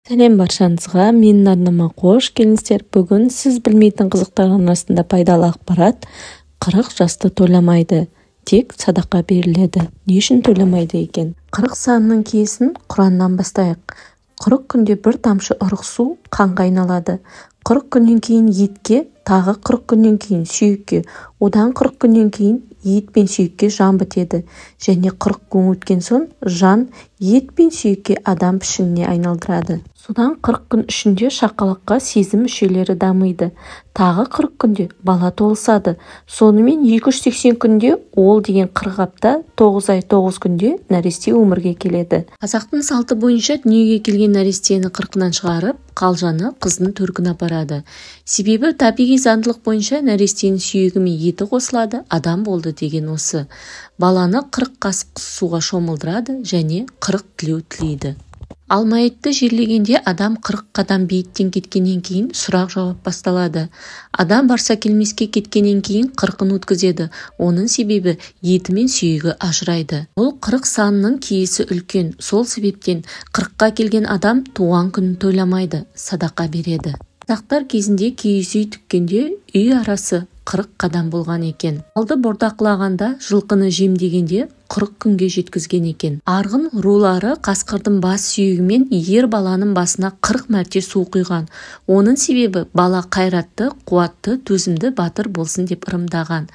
Сәлем баршаңызға, менің арнама қош келдіңіздер. Бүгін сіз білмейтін қызықтардың арасында пайдалы ақпарат. 40 жасты тойламайды, тек садақа беріледі. Не үшін тойламайды екен? 40 санының киесін Құраннан бастайық. 40 күнде бір тамшы ұрық су қанға айналады. 40 күннен кейін етке, тағы 40 күннен кейін сүйекке, одан 40 күннен кейін ет пен сүйекке жан бітеді. Және 40 күн өткен соң жан ет пен сүйекке адам пішініне айналдырады. Содан 40 күн ішінде шақалаққа сезім мүшелері дамиды. Тағы 40 күнде бала толысады. Сонымен 280 күнде ол деген 40 апта 9 ай 9 күнде нәресте өмірге келеді. Қазақтың салты бойынша дүниеге келген нәрестені 40-нан шығарып, қалжаны қыздың төркін апарады. Себебі табиғи заңдылық бойынша нәрестенің сүйегі мен еті қосылады, адам болды деген осы. Баланы 40 қасық суға шомылдырады және 40 тілеу тілейді. Ал мәйітті жерлегенде адам 40 қадам бейіттен кеткеннен кейін сұрақ жауап басталады. Адам барса келмеске кеткеннен кейін 40-ын өткізеді. Оның себебі еті мен сүйегі ажырайды. Бұл 40 санының киесі үлкен. Сол себептен 40-қа келген адам туған күнін тойламайды, садақа береді. Қазақтар кезінде киіз үй тіккенде үй арасы 40 қадам болған екен. Алды бордақылағанда жылқыны жемдегенде 40 күнге жеткізген екен. Арғын рулары қасқырдың бас сүйегімен ер баланың басына 40 мәрте су құйған. Оның себебі бала қайратты, қуатты, төзімді батыр болсын деп ырымдаған.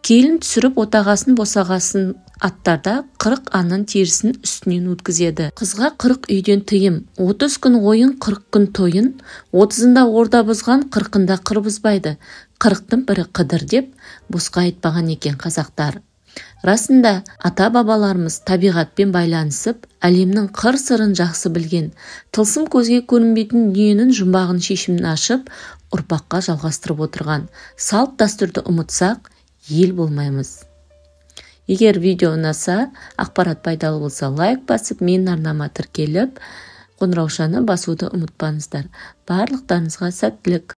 Келін түсіріп отағасын босағасын аттарда 40 анның терісін үстінен өткізеді. Қызға 40 үйден тыйым, 30 күн ойын, 40 күн тойын, 30-ында орда бұзған, 40-ында қыр бұзбайды. 40-тың бірі қыдыр деп босқа айтпаған екен қазақтар. Расында ата-бабаларымыз табиғатпен байланысып, әлемнің қыр-сырын жақсы білген, тылсым көзге көрінбейтін дүниенің жұмбағын шешімін ашып, ұрпаққа жалғастырып отырған. Салт дәстүрді ұмытсақ, ел болмаймыз. Егер видео ұнаса, ақпарат пайдалы болса, лайк басып, менің арнама тіркеліп, қоңыраушаны басуды ұмытпаңыздар. Барлықтарыңызға сәттілік.